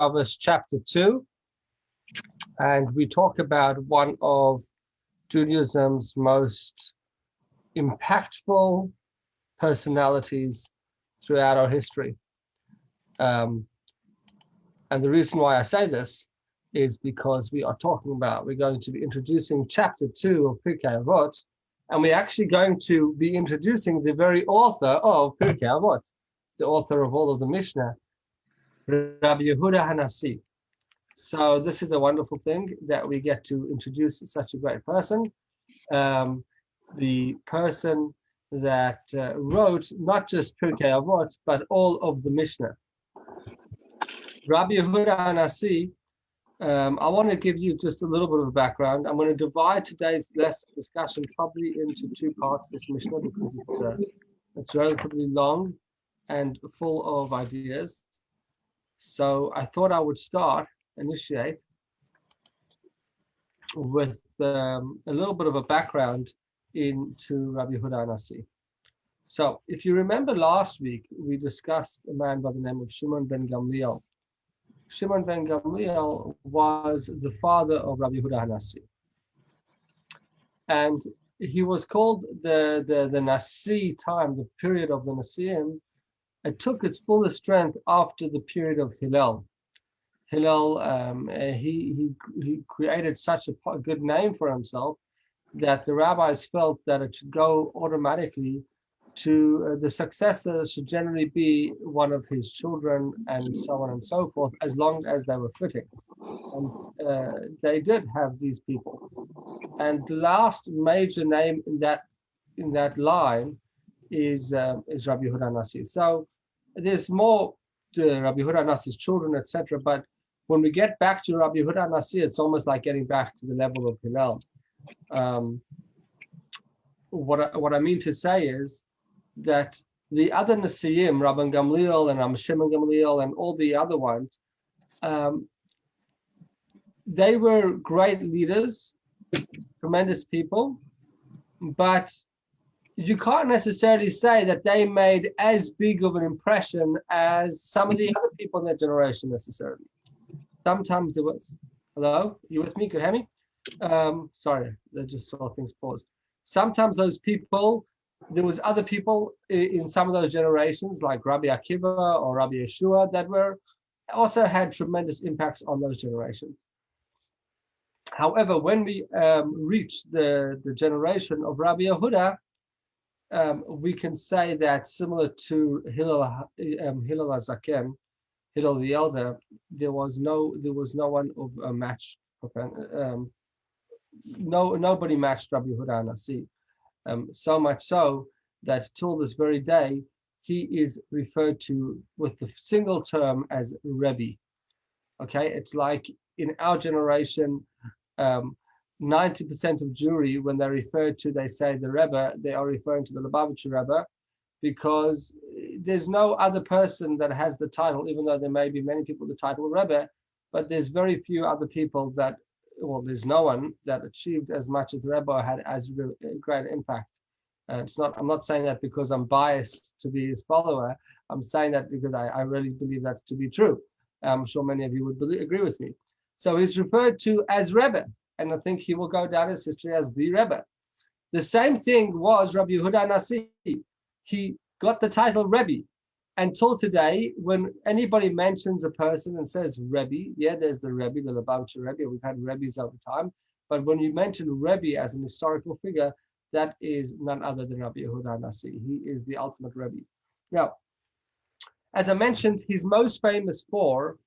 Shabbos chapter 2, and we talk about one of Judaism's most impactful personalities throughout our history. And the reason why I say this is because we're going to be introducing chapter 2 of Pirkei Avot, and we're actually going to be introducing the very author of Pirkei Avot, the author of all of the Mishna, Rabbi Yehuda Hanasi. So this is a wonderful thing that we get to introduce such a great person, the person that wrote not just Pirkei Avot, but all of the Mishnah. Rabbi Yehuda Hanasi, I want to give you just a little bit of a background. I'm going to divide today's discussion probably into two parts, this Mishnah, because it's relatively long and full of ideas. So I thought I would initiate with a little bit of a background into Rabbi Yehuda Hanasi. So if you remember last week, we discussed a man by the name of Shimon ben Gamliel. Shimon ben Gamliel was the father of Rabbi Yehuda Hanasi. And he was called the Nasi time, the period of the Nasiim. It took its fullest strength after the period of Hillel. Hillel, he created such a good name for himself that the rabbis felt that it should go automatically to the successor should generally be one of his children and so on and so forth, as long as they were fitting. And they did have these people. And the last major name in that line is Rabbi Yehuda Hanasi. So there's more to Rabbi Yehuda Hanasi's children, etc. But when we get back to Rabbi Yehuda Hanasi, it's almost like getting back to the level of Hillel. What I mean to say is that the other Nasiim, Rabban Gamliel and Rabbi Shimon Gamliel and all the other ones, they were great leaders, tremendous people, but you can't necessarily say that they made as big of an impression as some of the other people in their generation necessarily. Sometimes there was. Hello? You with me? Could you hear me? Sorry, I just saw things paused. Sometimes those people, there was other people in some of those generations, like Rabbi Akiva or Rabbi Yeshua, that also had tremendous impacts on those generations. However, when we reach the generation of Rabbi Yehuda, we can say that similar to Hillel HaZaken, Hillel the Elder, there was no one of a match. Nobody matched Rabbi Yehuda Hanasi. So much so that till this very day, he is referred to with the single term as Rebbe. Okay, it's like in our generation, 90% of Jewry, when they're referred to, they say the Rebbe, they are referring to the Lubavitcher Rebbe, because there's no other person that has the title, even though there may be many people with the title Rebbe, but there's very few other people there's no one that achieved as much as the Rebbe had as a great impact. I'm not saying that because I'm biased to be his follower. I'm saying that because I really believe that to be true. I'm sure many of you would agree with me. So he's referred to as Rebbe, and I think he will go down his history as the Rebbe. The same thing was Rabbi Yehuda Hanasi. He got the title Rebbe until today. When anybody mentions a person and says Rebbe, yeah, there's the Rebbe, the Lubavitcher Rebbe. We've had Rebbes over time, but when you mention Rebbe as an historical figure, that is none other than Rabbi Yehuda Hanasi. He is the ultimate Rebbe. Now, as I mentioned, he's most famous for.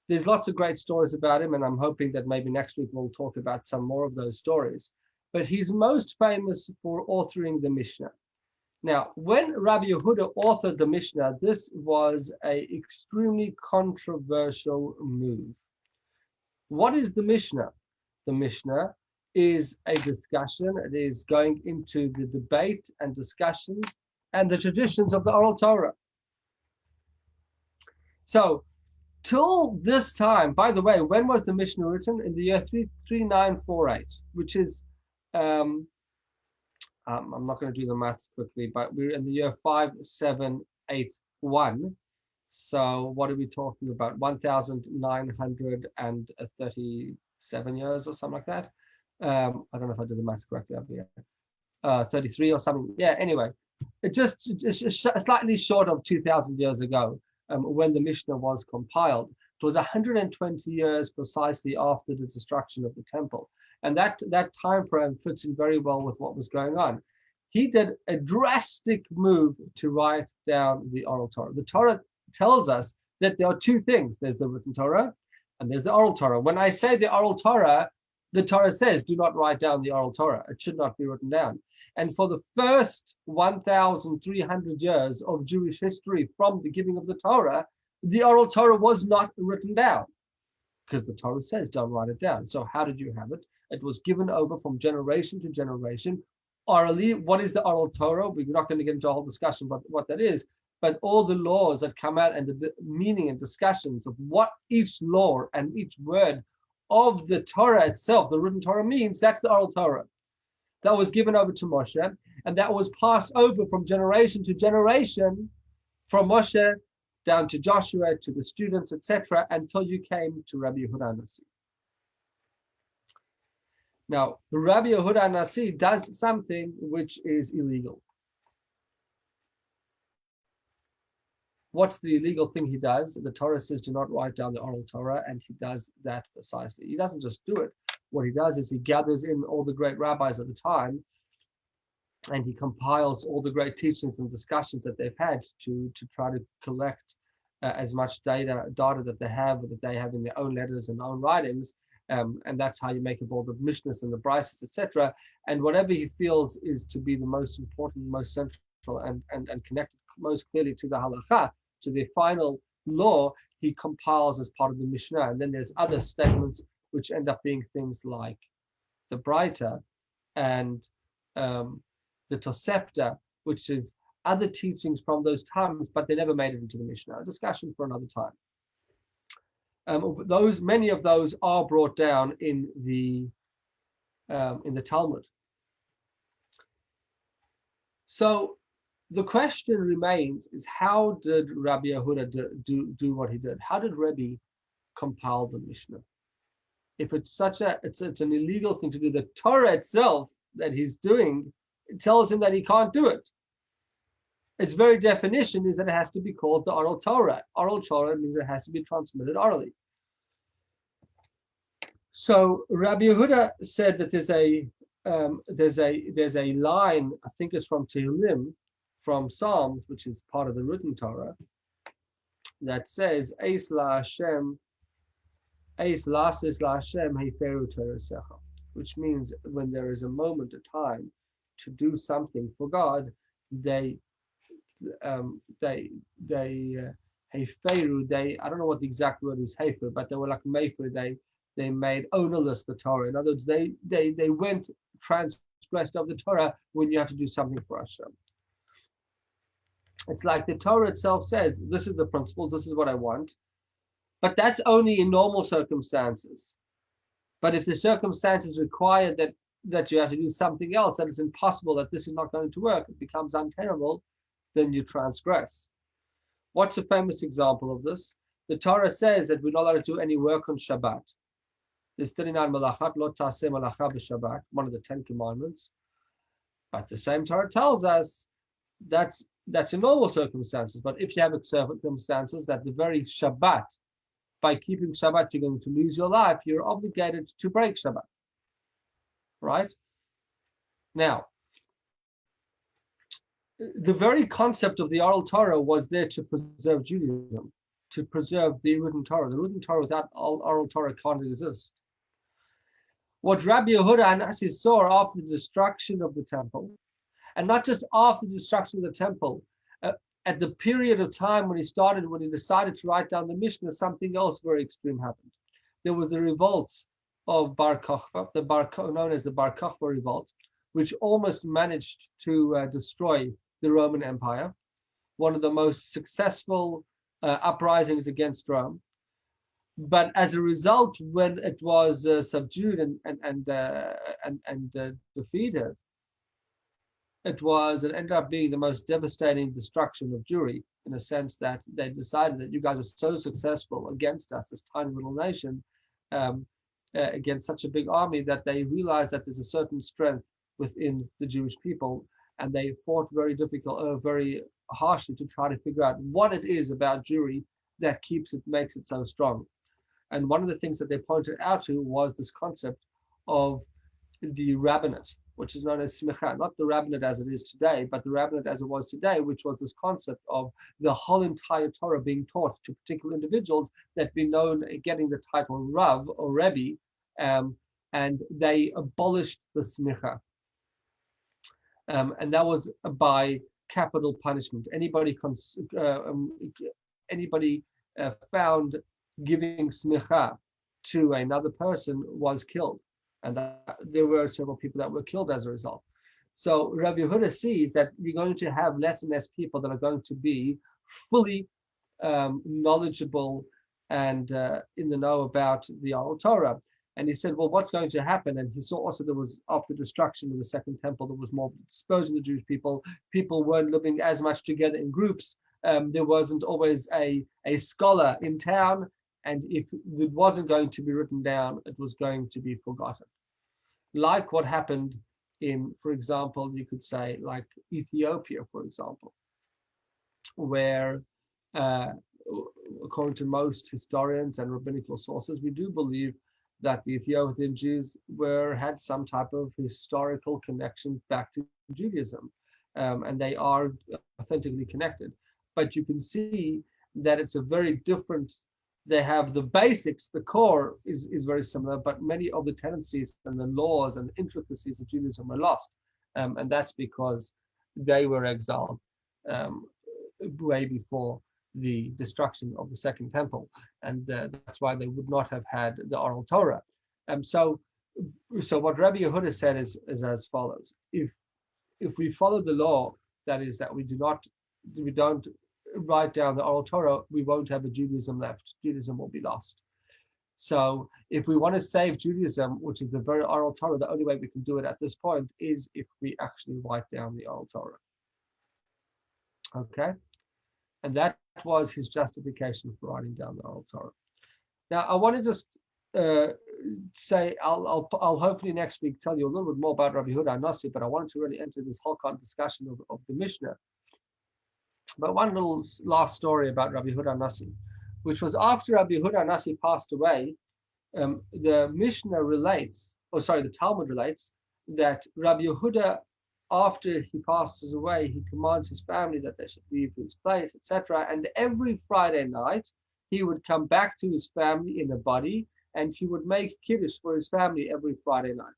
There's lots of great stories about him, and I'm hoping that maybe next week we'll talk about some more of those stories. But he's most famous for authoring the Mishnah. Now, when Rabbi Yehuda authored the Mishnah, this was an extremely controversial move. What is the Mishnah? The Mishnah is a discussion. It is going into the debate and discussions and the traditions of the oral Torah. So, till this time, by the way, when was the Mishnah written? In the year 3948, which is, I'm not going to do the maths quickly, but we're in the year 5781. So what are we talking about? 1,937 years or something like that. I don't know if I did the math correctly over here. 33 or something. Yeah, anyway, it just slightly short of 2,000 years ago, when the Mishnah was compiled. It was 120 years precisely after the destruction of the temple. And that time frame fits in very well with what was going on. He did a drastic move to write down the oral Torah. The Torah tells us that there are two things. There's the written Torah and there's the oral Torah. When I say the oral Torah, the Torah says, do not write down the oral Torah. It should not be written down. And for the first 1,300 years of Jewish history from the giving of the Torah, the oral Torah was not written down because the Torah says, don't write it down. So how did you have it? It was given over from generation to generation orally. What is the oral Torah? We're not going to get into a whole discussion about what that is, but all the laws that come out and the meaning and discussions of what each law and each word of the Torah itself, the written Torah means, that's the oral Torah. That was given over to Moshe, and that was passed over from generation to generation, from Moshe down to Joshua, to the students, etc., until you came to Rabbi Yehuda Nasi. Now, Rabbi Yehuda Nasi does something which is illegal. What's the illegal thing he does? The Torah says do not write down the oral Torah, and he does that precisely. He doesn't just do it. What he does is he gathers in all the great rabbis of the time, and he compiles all the great teachings and discussions that they've had to try to collect as much data that they have, or that they have in their own letters and own writings, and that's how you make up all the Mishnas and the Brises, etc. And whatever he feels is to be the most important, most central, and connected most clearly to the halacha, to the final law, he compiles as part of the Mishnah. And then there's other statements which end up being things like the Breita and the Tosefta, which is other teachings from those times, but they never made it into the Mishnah. A discussion for another time. Many of those are brought down in the Talmud. So the question remains: is how did Rabbi Yehuda do what he did? How did Rabbi compile the Mishnah? If it's it's an illegal thing to do, the Torah itself that he's doing, it tells him that he can't do it. Its very definition is that it has to be called the oral Torah. Oral Torah means it has to be transmitted orally. So Rabbi Yehuda said that there's a line, I think it's from Tehillim, from Psalms, which is part of the written Torah, that says, Eis la Hashem, Eis lasis la Hashem heiferu teresecha, which means when there is a moment, a time to do something for God, they heiferu, I don't know what the exact word is, heifer, but they were like mefer, they made ownerless the Torah. In other words, they went transgressed of the Torah when you have to do something for Hashem. It's like the Torah itself says, this is the principles, this is what I want. But that's only in normal circumstances. But if the circumstances require that you have to do something else, that is impossible, that this is not going to work, it becomes untenable, then you transgress. What's a famous example of this? The Torah says that we're not allowed to do any work on Shabbat. There's 39 malachat, lo taseh malacha b'Shabbat, one of the 10 commandments. But the same Torah tells us that's in normal circumstances. But if you have circumstances that the very Shabbat, by keeping Shabbat, you're going to lose your life, you're obligated to break Shabbat. Right? Now, the very concept of the oral Torah was there to preserve Judaism, to preserve the written Torah. The written Torah without oral Torah can't exist. What Rabbi Yehuda Nasi saw after the destruction of the temple, and not just after the destruction of the temple, at the period of time when he decided to write down the Mishnah, something else very extreme happened. There was the revolt of Bar Kokhba, known as the Bar Kokhba revolt, which almost managed to destroy the Roman Empire, one of the most successful uprisings against Rome. But as a result, when it was subdued and defeated, it ended up being the most devastating destruction of Jewry, in a sense that they decided that you guys are so successful against us, this tiny little nation, um, against such a big army, that they realized that there's a certain strength within the Jewish people, and they fought very harshly to try to figure out what it is about Jewry that makes it so strong. And one of the things that they pointed out to was this concept of the rabbinate, which is known as smicha, not the rabbinate as it is today, but the rabbinate as it was today, which was this concept of the whole entire Torah being taught to particular individuals that be known getting the title Rav or Rebbe, and they abolished the smicha. And that was by capital punishment. Anybody found giving smicha to another person was killed. And there were several people that were killed as a result. So Rabbi Yehuda sees that you're going to have less and less people that are going to be fully knowledgeable and in the know about the oral Torah. And he said, well, what's going to happen? And he saw also there was, after the destruction of the Second Temple, there was more dispersion of the Jewish people. People weren't living as much together in groups. There wasn't always a scholar in town. And if it wasn't going to be written down, it was going to be forgotten. Like what happened in, for example, you could say like Ethiopia, for example, where according to most historians and rabbinical sources, we do believe that the Ethiopian Jews had some type of historical connection back to Judaism, and they are authentically connected. But you can see that it's a very different. They have the basics, the core is very similar, but many of the tendencies and the laws and intricacies of Judaism were lost, and that's because they were exiled way before the destruction of the Second Temple, and that's why they would not have had the oral Torah. So what Rabbi Yehuda said is as follows: if we follow the law, that is that we don't write down the oral Torah, we won't have a Judaism left. Judaism will be lost. So if we want to save Judaism, which is the very oral Torah, the only way we can do it at this point is if we actually write down the oral Torah. Okay, and that was his justification for writing down the oral Torah. Now I want to just say I'll hopefully next week tell you a little bit more about Rabbi Yehuda Hanassi, but I wanted to really enter this whole discussion of the Mishna. But one little last story about Rabbi Yehuda Hanassi, which was after Rabbi Yehuda Hanassi passed away, the Mishna relates, the Talmud relates, that Rabbi Yehuda, after he passes away, he commands his family that they should leave his place, etc. And every Friday night, he would come back to his family in a body, and he would make kiddush for his family every Friday night,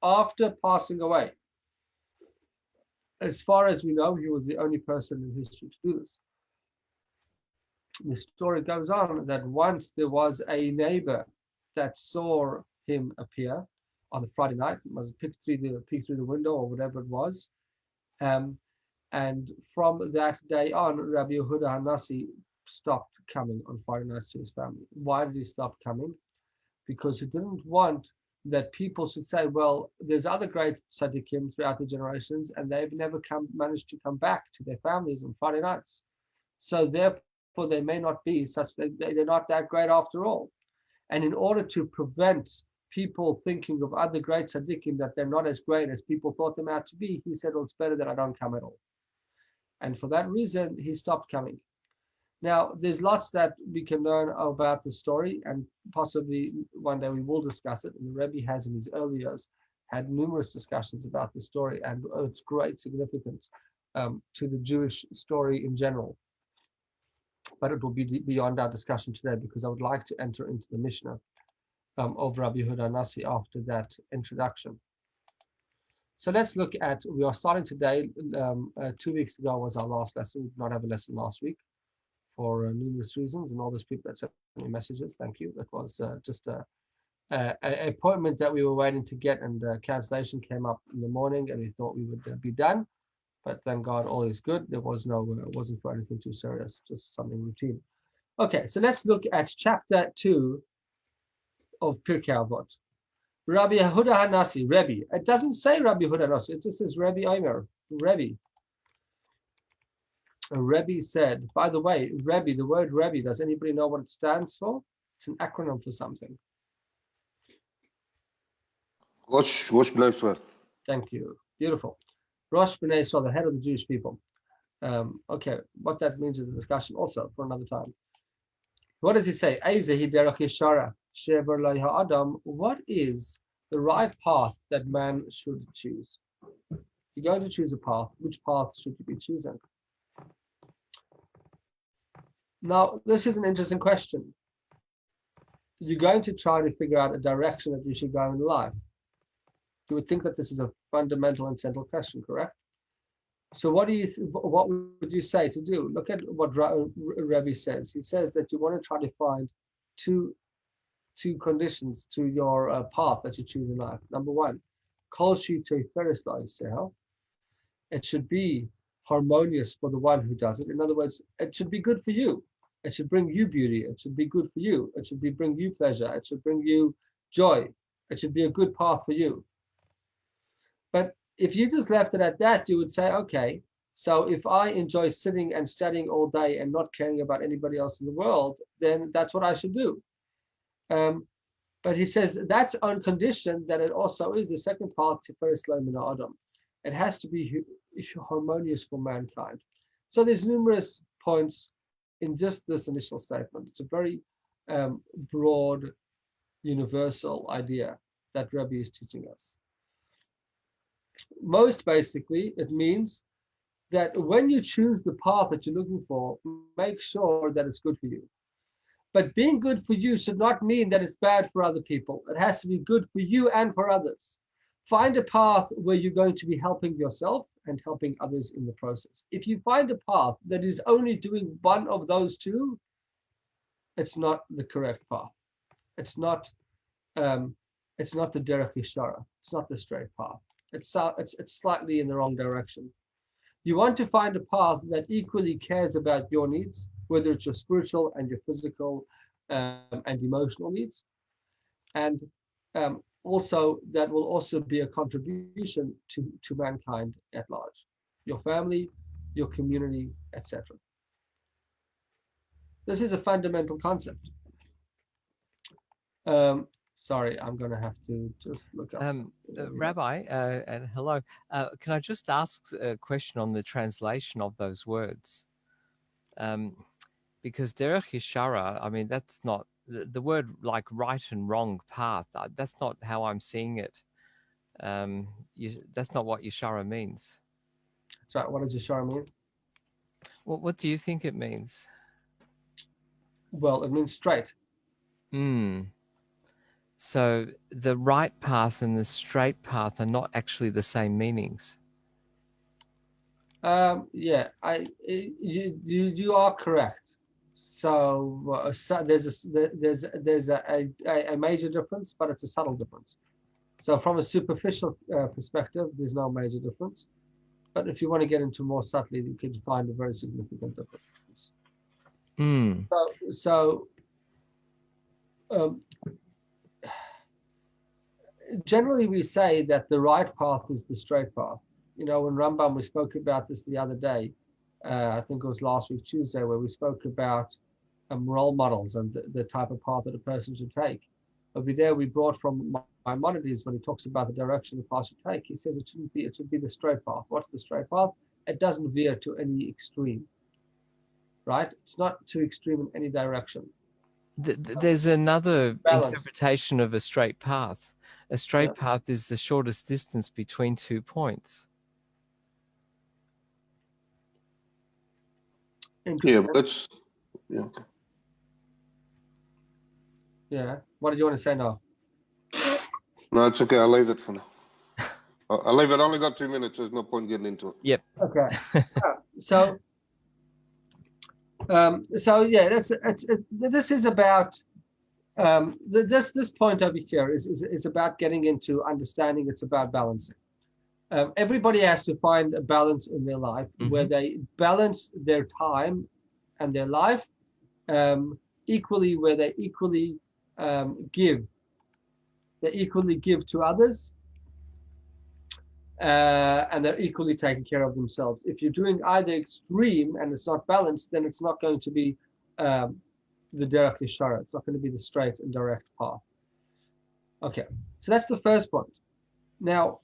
after passing away. As far as we know, he was the only person in history to do this. The story goes on that once there was a neighbor that saw him appear on a Friday night, was peeked through the window or whatever it was, and from that day on, Rabbi Yehuda Hanassi stopped coming on Friday nights to his family. Why did he stop coming? Because he didn't want that people should say, well, there's other great tzaddikim throughout the generations, and they've never managed to come back to their families on Friday nights. So therefore, they may not be they're not that great after all. And in order to prevent people thinking of other great tzaddikim that they're not as great as people thought them out to be, he said, well, it's better that I don't come at all. And for that reason, he stopped coming. Now, there's lots that we can learn about the story, and possibly one day we will discuss it. And the Rebbe has, in his early years, had numerous discussions about the story and its great significance to the Jewish story in general. But it will be beyond our discussion today, because I would like to enter into the Mishna of Rabbi Yehuda Hanassi after that introduction. So let's look at, we are starting today. 2 weeks ago was our last lesson. We did not have a lesson last week for numerous reasons, and all those people that sent me messages, thank you. That was just an appointment that we were waiting to get, and cancellation came up in the morning, and we thought we would be done. But thank God, all is good. There was it wasn't for anything too serious, just something routine. Okay, so let's look at chapter 2 of Pirkei Avot. Rabbi Yehuda Hanassi, Rebbe. It doesn't say Rabbi Yehuda Hanassi, it just says Rebbe Omer. Rebbe. And Rebbe said, by the way, Rebbe, the word Rebbe, does anybody know what it stands for? It's an acronym for something. Rosh Bnei Israel. Thank you. Beautiful. Rosh Bnei Israel, the head of the Jewish people. Okay, what that means is a discussion also for another time. What does he say? What is the right path that man should choose? You're going to choose a path. Which path should you be choosing? Now, this is an interesting question. You're going to try to figure out a direction that you should go in life. You would think that this is a fundamental and central question, correct? So what would you say to do? Look at what Rebbe says. He says that you want to try to find two conditions to your path that you choose in life. Number one, it should be harmonious for the one who does it. In other words, it should be good for you. It should bring you beauty. It should be good for you. It should bring you pleasure. It should bring you joy. It should be a good path for you. But if you just left it at that, you would say, okay, so if I enjoy sitting and studying all day and not caring about anybody else in the world, then that's what I should do. But he says that's on condition that it also is the second part to first Adam. It has to be harmonious for mankind. So there's numerous points in just this initial statement. It's a very broad, universal idea that Rebbe is teaching us. Most basically, it means that when you choose the path that you're looking for, make sure that it's good for you. But being good for you should not mean that it's bad for other people. It has to be good for you and for others. Find a path where you're going to be helping yourself and helping others in the process. If you find a path that is only doing one of those two, it's not the correct path. It's not the derech yeshara. It's not the straight path. It's slightly in the wrong direction. You want to find a path that equally cares about your needs, whether it's your spiritual and your physical and emotional needs, and also that will also be a contribution to mankind at large, your family, your community, etc. This is a fundamental concept. Sorry, I'm going to have to just look up Rabbi, and hello. Can I just ask a question on the translation of those words? Because derech yeshara, I mean, that's not the word like right and wrong path. That's not how I'm seeing it. That's not what yeshara means. Sorry, what does yeshara mean? Well, what do you think it means? Well, it means straight. So the right path and the straight path are not actually the same meanings. Yeah, you are correct. So there's a major difference, but it's a subtle difference. So from a superficial perspective, there's no major difference. But if you want to get into more subtly, you can find a very significant difference. Generally, we say that the right path is the straight path. You know, in Rambam, we spoke about this the other day. I think it was last week, Tuesday, where we spoke about role models and the type of path that a person should take. Over there, we brought from Maimonides when he talks about the direction the path should take. He says it should be the straight path. What's the straight path? It doesn't veer to any extreme, right? It's not too extreme in any direction. There's another balance. Interpretation of a straight path. A straight path is the shortest distance between 2 points. Yeah, but that's okay. Yeah. What did you want to say now? No, it's okay. I'll leave it for now. I'll leave it. I only got 2 minutes. So there's no point getting into it. Yep. Okay. So yeah, this is about this point over here is about getting into understanding. It's about balancing. Everybody has to find a balance in their life where they balance their time and their life equally, where they equally give. They equally give to others, and they're equally taking care of themselves. If you're doing either extreme and it's not balanced, then it's not going to be the derech yeshara. It's not going to be the straight and direct path. Okay, so that's the first point. Now,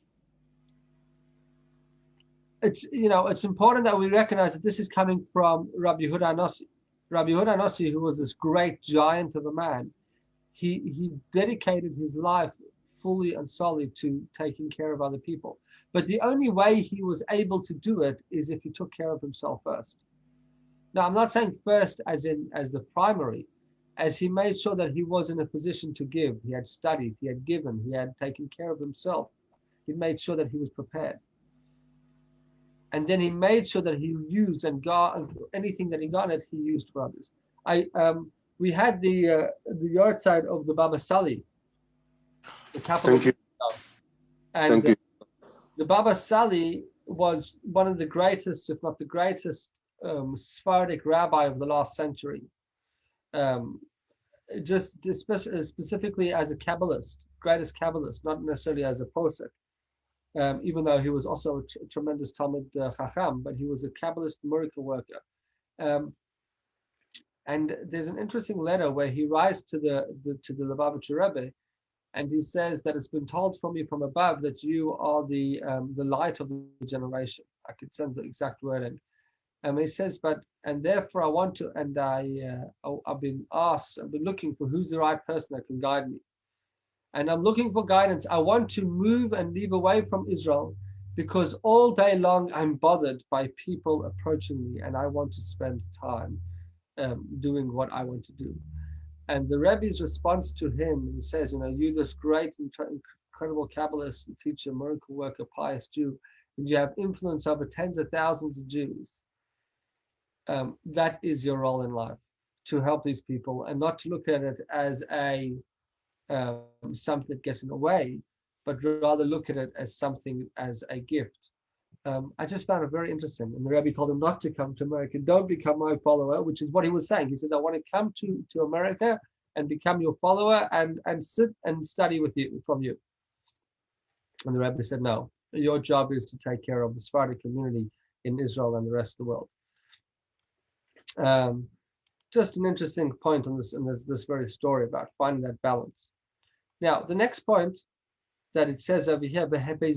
it's important that we recognize that this is coming from Rabbi Yehuda Anasi. Rabbi Yehuda Anasi, who was this great giant of a man, he dedicated his life fully and solely to taking care of other people. But the only way he was able to do it is if he took care of himself first. Now, I'm not saying first as the primary, as he made sure that he was in a position to give. He had studied, he had given, he had taken care of himself. He made sure that he was prepared. And then he made sure that he used and got anything that he got it, he used for others. We had the yard side of the Baba Sali, the capital. Thank you. And Thank you. the Baba Sali was one of the greatest, if not the greatest, Sephardic rabbi of the last century. Specifically as a Kabbalist, greatest Kabbalist, not necessarily as a posek. Even though he was also a tremendous Talmud Chacham, but he was a Kabbalist miracle worker. And there's an interesting letter where he writes to the Lubavitcher Rebbe, and he says that it's been told from me from above that you are the light of the generation. I could send the exact wording. And he says, and therefore I want to, and I've been looking for who's the right person that can guide me. And I'm looking for guidance. I want to move and leave away from Israel because all day long I'm bothered by people approaching me and I want to spend time doing what I want to do. And the Rebbe's response to him, he says, you this great, incredible Kabbalist, teacher, miracle worker, pious Jew, and you have influence over tens of thousands of Jews. That is your role in life, to help these people and not to look at it as something that gets in the way, but rather look at it as something, as a gift. I just found it very interesting. And the Rebbe told him not to come to America. Don't become my follower, which is what he was saying. He says, I want to come to America and become your follower and sit and study from you. And the Rebbe said, no, your job is to take care of the Sephardic community in Israel and the rest of the world. Just an interesting point on this, and this very story about finding that balance. Now, the next point that it says over here, he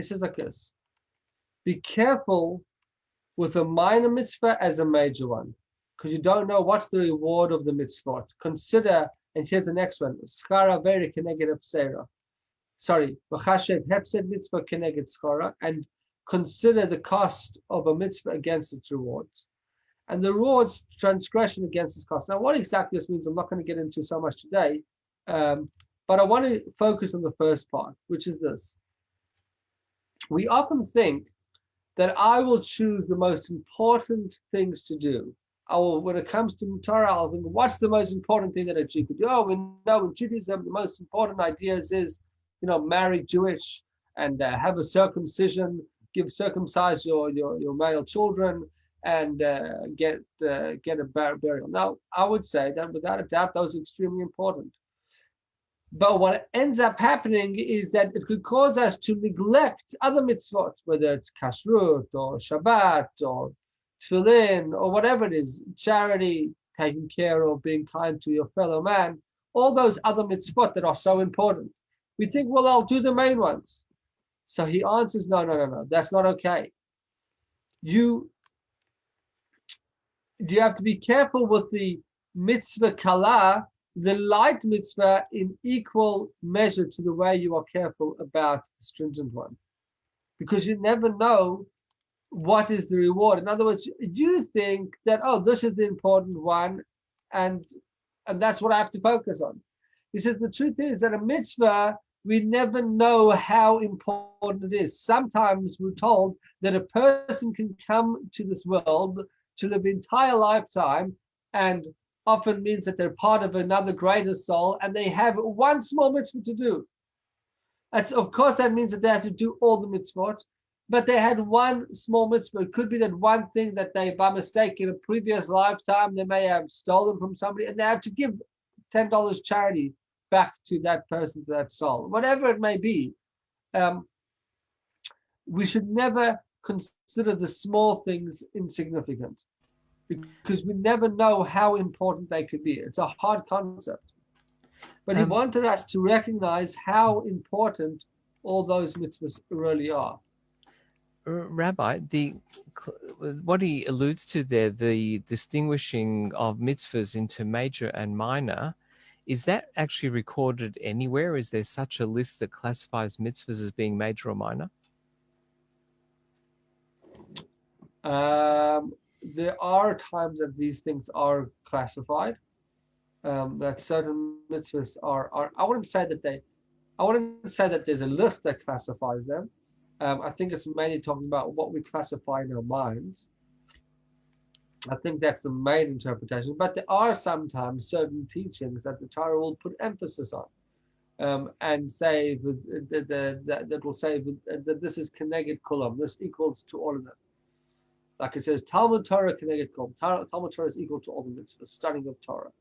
says like this: be careful with a minor mitzvah as a major one, because you don't know what's the reward of the mitzvah. Consider, and here's the next one: schara veri keneged hefsera. Sorry, v'chashev hefsed mitzvah keneged schara, and consider the cost of a mitzvah against its rewards. And the rewards, transgression against its cost. Now, what exactly this means, I'm not going to get into so much today, but I want to focus on the first part, which is this. We often think that I will choose the most important things to do. When it comes to Torah, I'll think, what's the most important thing that a Jew could do? Oh, we know in Judaism, the most important ideas is, marry Jewish and have a circumcision, circumcise your male children, and get a burial. Now, I would say that without a doubt, those are extremely important. But what ends up happening is that it could cause us to neglect other mitzvot, whether it's kashrut or Shabbat or tefillin or whatever it is, charity, taking care of, being kind to your fellow man, all those other mitzvot that are so important. We think, well, I'll do the main ones. So he answers, no, that's not okay. You have to be careful with the mitzvah kala, the light mitzvah, in equal measure to the way you are careful about the stringent one. Because you never know what is the reward. In other words, you think that, this is the important one, and that's what I have to focus on. He says the truth is that a mitzvah, we never know how important it is. Sometimes we're told that a person can come to this world to live the entire lifetime, and often means that they're part of another greater soul, and they have one small mitzvah to do. Of course, that means that they have to do all the mitzvot, but they had one small mitzvah. It could be that one thing that they, by mistake, in a previous lifetime, they may have stolen from somebody, and they have to give $10 charity back to that person, to that soul, whatever it may be. We should never consider the small things insignificant, because we never know how important they could be. It's a hard concept. But he wanted us to recognize how important all those mitzvahs really are. Rabbi, what he alludes to there, the distinguishing of mitzvahs into major and minor, is that actually recorded anywhere? Is there such a list that classifies mitzvahs as being major or minor? There are times that these things are classified. That certain mitzvahs are. I wouldn't say that there's a list that classifies them. I think it's mainly talking about what we classify in our minds. I think that's the main interpretation. But there are sometimes certain teachings that the Torah will put emphasis on, and say that will say that this is keneged kulam. This equals to all of them. Like it says, Talmud Torah keneged kulam. Talmud Torah is equal to all the mitzvahs, studying of Torah.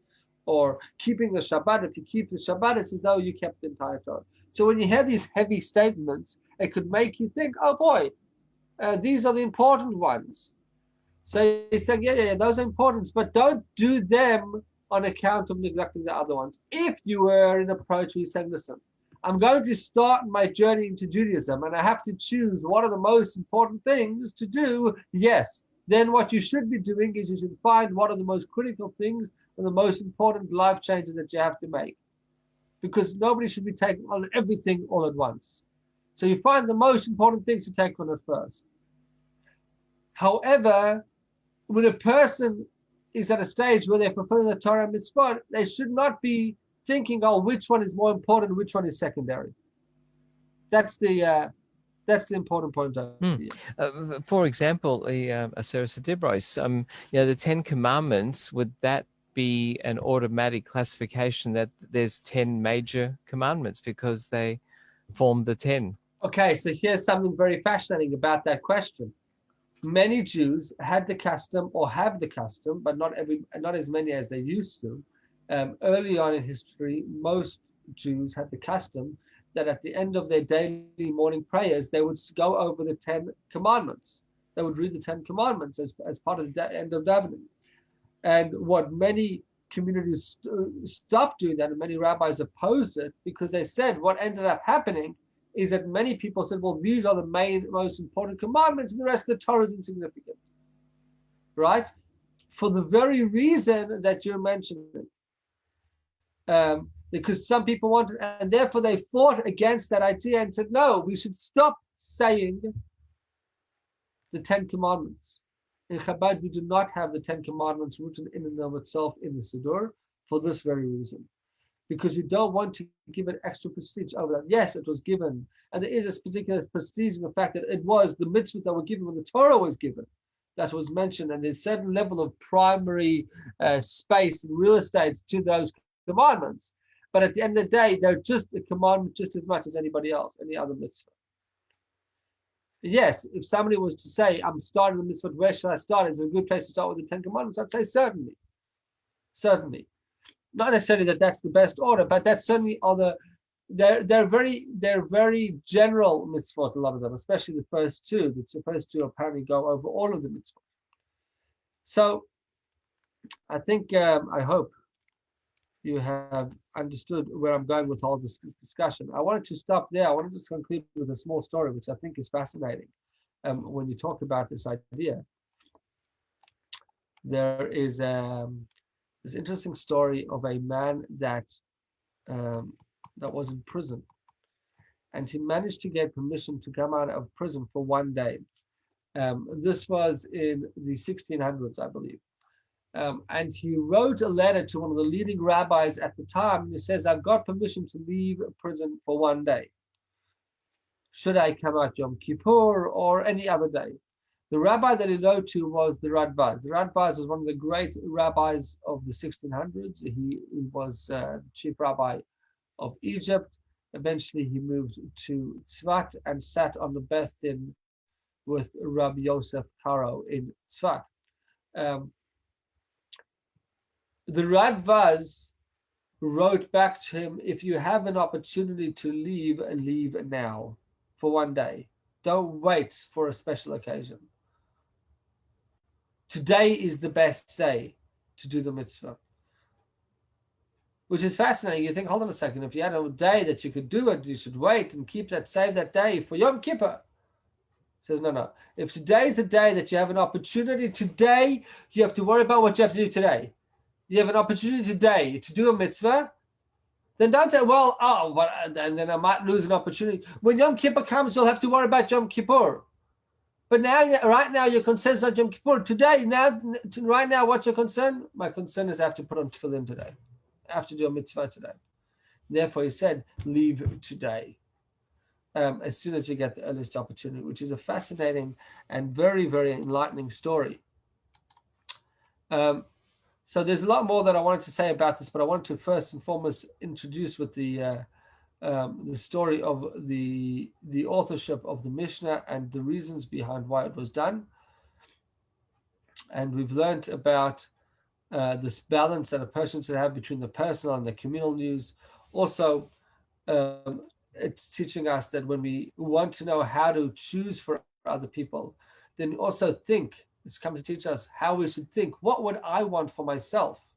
Or keeping the Shabbat. If you keep the Shabbat, it's as though you kept the entire Torah. So when you hear these heavy statements, it could make you think, oh boy, these are the important ones. So you say, yeah, those are important, but don't do them on account of neglecting the other ones. If you were in an approach where you're saying, listen, I'm going to start my journey into Judaism and I have to choose what are the most important things to do, yes, then what you should be doing is you should find what are the most critical things and the most important life changes that you have to make. Because nobody should be taking on everything all at once. So you find the most important things to take on at first. However, when a person is at a stage where they're fulfilling the Torah mitzvah, they should not be thinking, oh, which one is more important, which one is secondary. That's the important point. For example, Aseret Dibros, the 10 Commandments, would that be an automatic classification that there's 10 major commandments because they form the 10? Okay, so here's something very fascinating about that question. Many Jews had the custom, or have the custom, but not as many as they used to. Early on in history, most Jews had the custom that at the end of their daily morning prayers, they would go over the 10 commandments. They would read the 10 commandments as part of the end of davening. And what many communities stopped doing that, and many rabbis opposed it, because they said what ended up happening is that many people said, well, these are the most important commandments, and the rest of the Torah is insignificant. Right? For the very reason that you're mentioning. Because some people wanted, and therefore they fought against that idea and said, no, we should stop saying the 10 commandments. In Chabad, we do not have the 10 commandments written in and of itself in the Siddur for this very reason. Because we don't want to give it extra prestige over that. Yes, it was given. And there is a particular prestige in the fact that it was the mitzvahs that were given when the Torah was given. That was mentioned. And there's a certain level of primary space and real estate to those commandments. But at the end of the day, they're just a commandment just as much as anybody else, any other mitzvah. Yes, if somebody was to say, I'm starting the mitzvah, where should I start? Is it a good place to start with the 10 commandments? I'd say certainly. Certainly. Not necessarily that that's the best order, but that's certainly they're very general mitzvot, a lot of them, especially the first two. The first two apparently go over all of the mitzvot. So I think, I hope you have understood where I'm going with all this discussion. I wanted to stop there. I wanted to conclude with a small story, which I think is fascinating. When you talk about this idea, there is this interesting story of a man that was in prison, and he managed to get permission to come out of prison for one day. This was in the 1600s, I believe. And he wrote a letter to one of the leading rabbis at the time, and he says, I've got permission to leave prison for one day. Should I come out Yom Kippur or any other day? The rabbi that he wrote to was the Radbaz. The Radbaz was one of the great rabbis of the 1600s. He was the chief rabbi of Egypt. Eventually, he moved to Tzfat and sat on the Beth Din with Rabbi Yosef Karo in Tzfat. The Radvaz wrote back to him, if you have an opportunity to leave, leave now for one day. Don't wait for a special occasion. Today is the best day to do the mitzvah. Which is fascinating. You think, hold on a second, if you had a day that you could do it, you should wait and save that day for Yom Kippur. He says, no. If today is the day that you have an opportunity, today you have to worry about what you have to do today. You have an opportunity today to do a mitzvah, then don't say, and then I might lose an opportunity. When Yom Kippur comes, you'll have to worry about Yom Kippur. But now, right now, your concern is not Yom Kippur. Right now, what's your concern? My concern is I have to put on tefillin today. I have to do a mitzvah today. Therefore, he said, leave today. As soon as you get the earliest opportunity, which is a fascinating and very, very enlightening story. So there's a lot more that I wanted to say about this, but I want to first and foremost introduce with the story of the authorship of the Mishnah and the reasons behind why it was done. And we've learned about this balance that a person should have between the personal and the communal news. Also, it's teaching us that when we want to know how to choose for other people, then also think. It's come to teach us how we should think. What would I want for myself?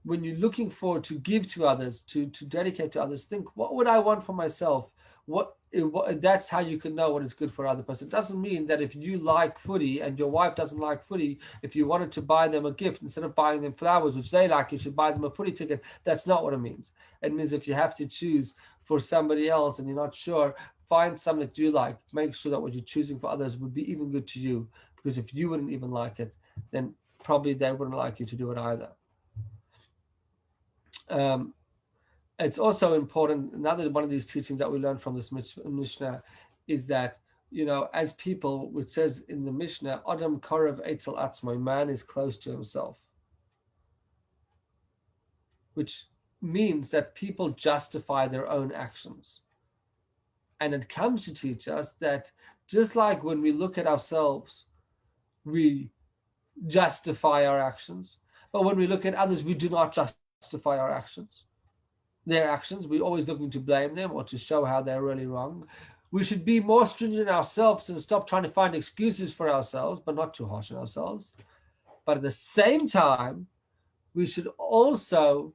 When you're looking for to give to others, to dedicate to others, think, what would I want for myself? That's how you can know what is good for other person. It doesn't mean that if you like footy and your wife doesn't like footy, if you wanted to buy them a gift, instead of buying them flowers, which they like, you should buy them a footy ticket. That's not what it means. It means if you have to choose for somebody else and you're not sure, find something that you like. Make sure that what you're choosing for others would be even good to you. Because if you wouldn't even like it, then probably they wouldn't like you to do it either. It's also important, another one of these teachings that we learn from this Mishnah is that, as people, which says in the Mishnah, Adam Karev Eitzel Atzmo, man is close to himself. Which means that people justify their own actions. And it comes to teach us that just like when we look at ourselves, we justify our actions. But when we look at others, we do not justify our actions. Their actions, we're always looking to blame them or to show how they're really wrong. We should be more stringent ourselves and stop trying to find excuses for ourselves, but not too harsh on ourselves. But at the same time, we should also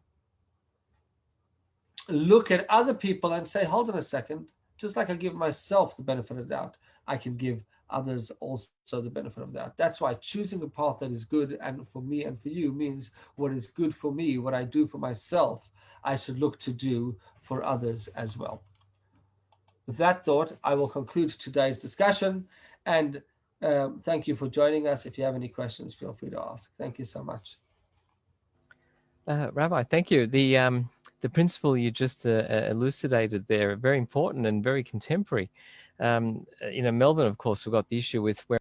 look at other people and say, hold on a second, just like I give myself the benefit of the doubt, I can give others also the benefit of that. That's why choosing a path that is good and for me and for you means what is good for me, what I do for myself, I should look to do for others as well. With that thought, I will conclude today's discussion and thank you for joining us. If you have any questions, feel free to ask. Thank you so much. Rabbi, thank you. The principle you just elucidated there are very important and very contemporary. Melbourne, of course, we've got the issue with where